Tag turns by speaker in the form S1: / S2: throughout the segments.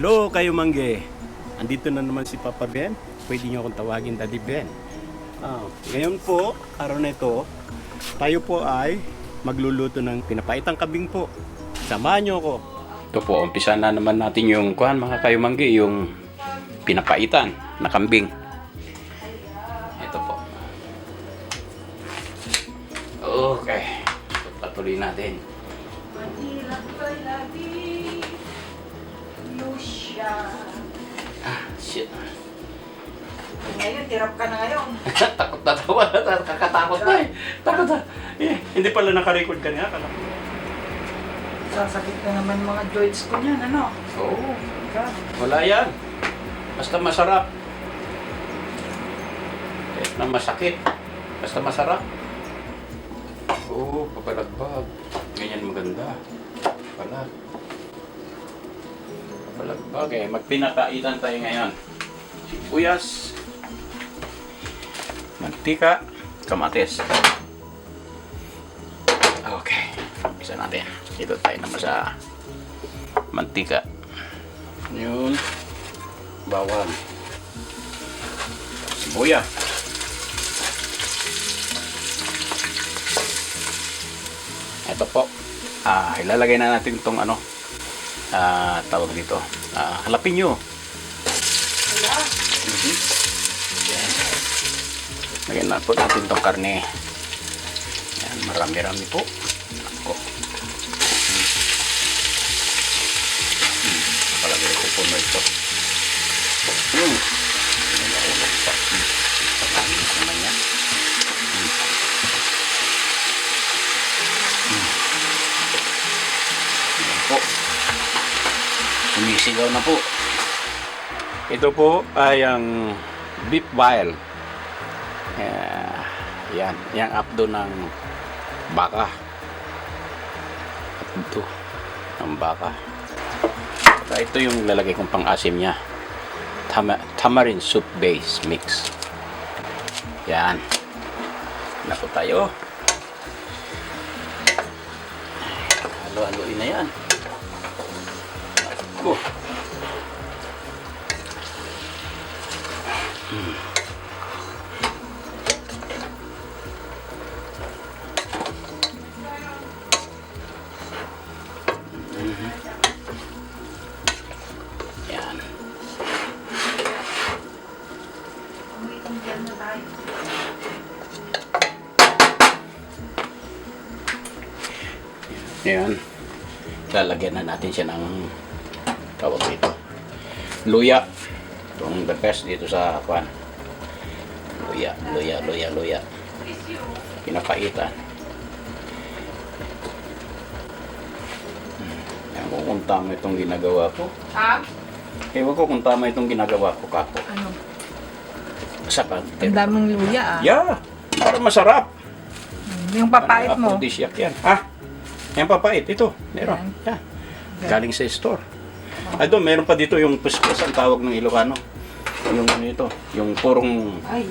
S1: Hello kayo mangge. Andito na naman si Papa Ben. Pwede niyo akong tawagin Daddy Ben. Ngayon po, araw na ito, tayo po ay magluluto ng pinapaitang kambing po. Samahan niyo ako. Ito po, umpisa na naman natin yung mga kayo mangge, yung pinapaitan na kambing. Ito po. Okay. Patuloy natin. Shit.
S2: Ngayon, tirap ka na ngayon.
S1: Takot na tawa. Kakatakot na eh. Takot na. Hindi pala nakarecord ka niya.
S2: Sasakit na naman mga joints ko niyan, ano?
S1: Oo. Wala yan. Basta masarap. Kahit na masakit. Basta masarap. Oo, papalagbag. Ganyan maganda. Palag. Papalagbag eh. Magpinakaitan tayo ngayon. Sibuyas. Mantika. Kamatis. Okay. Isa natin. Dito tayo naman sa mantika. Yun. Bawang. Sibuya. Ito po. Ilalagay na natin itong tawag dito. Jalapeno. Yan. Lagyan na po natin itong karne. Yan, marami-rami po. Ako. Palagay ko po na ito. Nalaulog pa. Pagkain naman yan. Yan po. Sumisigaw na po. Ito po ay ang beef bile. Yan. Yang abdo ng baka. Abdo ng baka. Ito yung lalagay kong pang-asim niya. Tamarind soup base mix. Yan. Na po tayo. Halo-haloin na yan. Yan. Yan. Lalagyan na natin siya ng tawag dito. Luya. Itong the best dito sa kwan. Luya. Pinapaitan. Ewan ko kung tama itong ginagawa ko.
S2: Ha?
S1: Ewan ko kung tama itong ginagawa ko, Kapo.
S2: Ano?
S1: Sa pag.
S2: Ang daming luya,
S1: Yeah! Para masarap.
S2: Yung papait mo.
S1: Aphrodisiac yan. Yan papait. Ito. Meron. Yan. Galing sa store. Ito, meron pa dito yung puspos ang tawag ng Ilocano. Yung ito. Yung purong...
S2: Ay.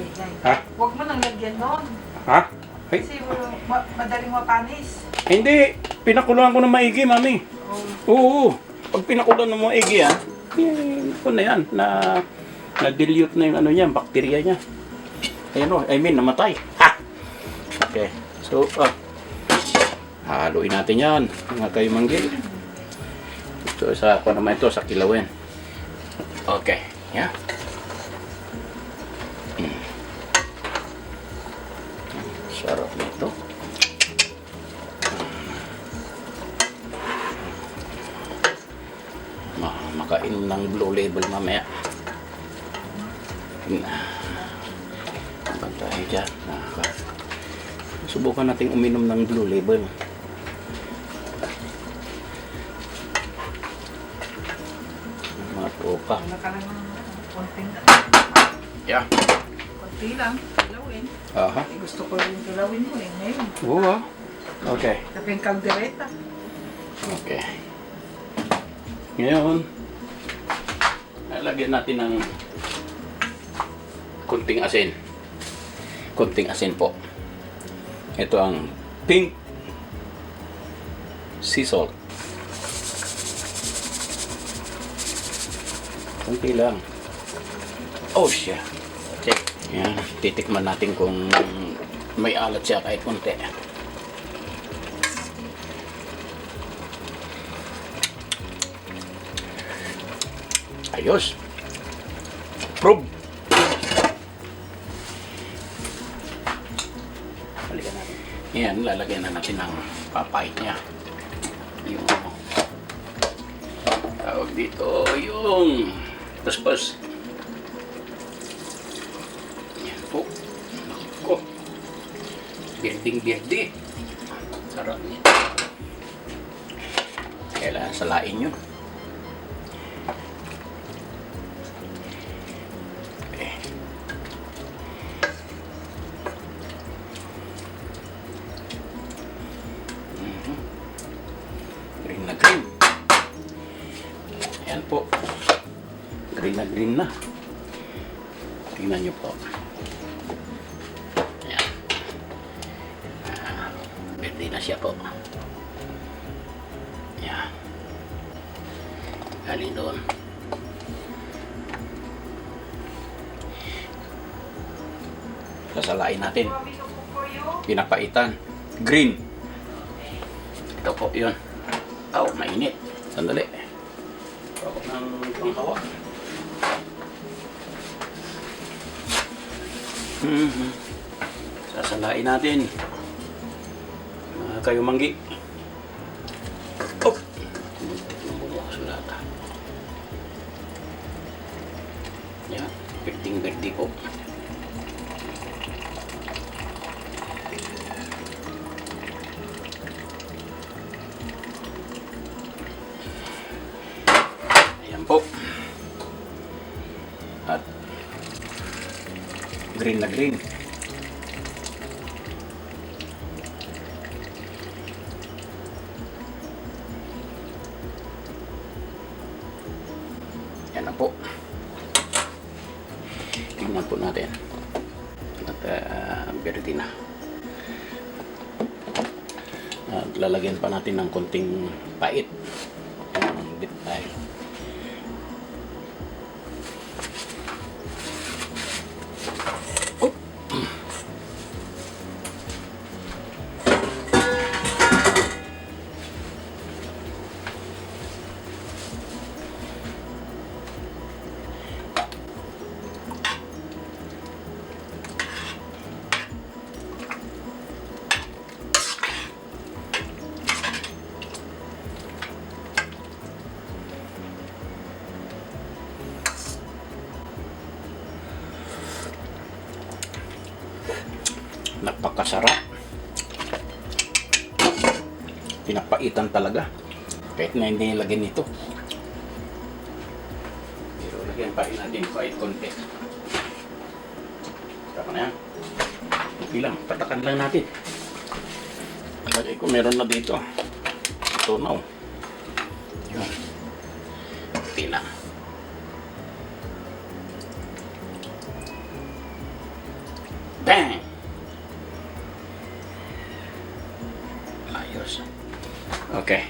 S1: Ha?
S2: Huwag mo nang lagyan nun.
S1: Ha? Ay,
S2: Kasi madaling mapanis.
S1: hindi. Pinakuloan ko ng maigi, mami. Oo. Pag pinakuloan ng maigi, na yan. Na-dilute na yung niya, bakterya niya. Ayan I mean, namatay. Ha! Okay. So, haluin natin yan. Mga kayo manggil. So, ako naman ito, sa kilawin. Okay. Yeah. Sarap nito. Makainom ng Blue Label mamaya. Tayo dyan. Subukan natin uminom ng Blue Label. Mga tropa.
S2: Wala ka lang ng konting.
S1: Yeah.
S2: Konti lang. Kilawin.
S1: Aha.
S2: Gusto ko rin kilawin mo ngayon.
S1: Oo. Okay.
S2: Kaping kaldereta.
S1: Okay. Ngayon, lagyan natin ng kunting asin. Kunting asin po. Ito ang pink sea salt. Kunti lang. Oh, siya. Check. Yan. Titikman natin kung may alat siya kahit kunti. Ayos. Probe. Balikan natin. Yan, lalagyan na natin ng papay niya. Yung tawag dito, yung paspas. Yan po. Naku. Birding-birdi. Sarap niya. Kailangan salain yun. Green na green. Ayan po. Green na green na. Tingnan nyo po. Ayan. Verde na siya po. Ayan. Galing doon. Sasalain natin. Pinapaitan. Green. Ito po yun. Oh, mainit. Sandali. Ako ng panghawa. Sasalain natin. Mga kayo manggi. Oh! Muntik ng bumukas ng lata. Yan. Berding-berdi po. Po. At green na green. Yan na po. Tingnan po natin. At verde na. At lalagyan pa natin ng konting pait. Detail. Napakasarap. Pinapaitan talaga. Kahit na hindi nilagyan nito. Pero lagyan pa rin natin kahit konti. Tama na yan. Okay lang. Patakan lang natin. Lagay ko meron na dito. Ito na. Yun. Okay lang. Bang! Ayos. Okay.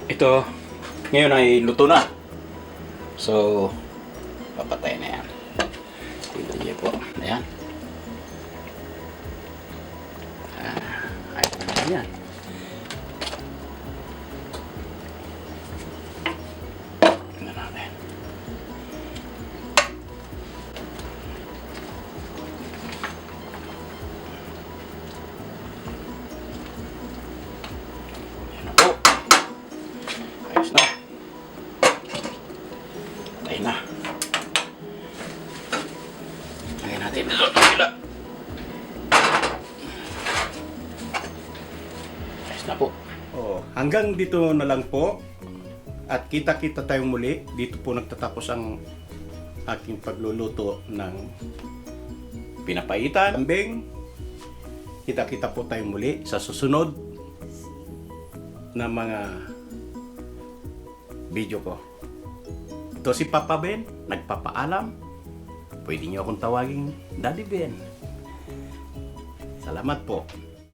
S1: Ito, ngayon ay luto na. So, papatay na yan. Tignan niyo po. Ayan. Ayos na yan. Tignan natin. Ayos na. Patay na. Lagyan natin dito. Ayos na po.
S3: Hanggang dito na lang po. At kita-kita tayong muli. Dito po nagtatapos ang aking pagluluto ng pinapaitan, kambing. Kita-kita po tayong muli sa susunod na mga video ko. Ito si Papa Ben, nagpapaalam. Pwede niyo akong tawaging Daddy Ben. Salamat po.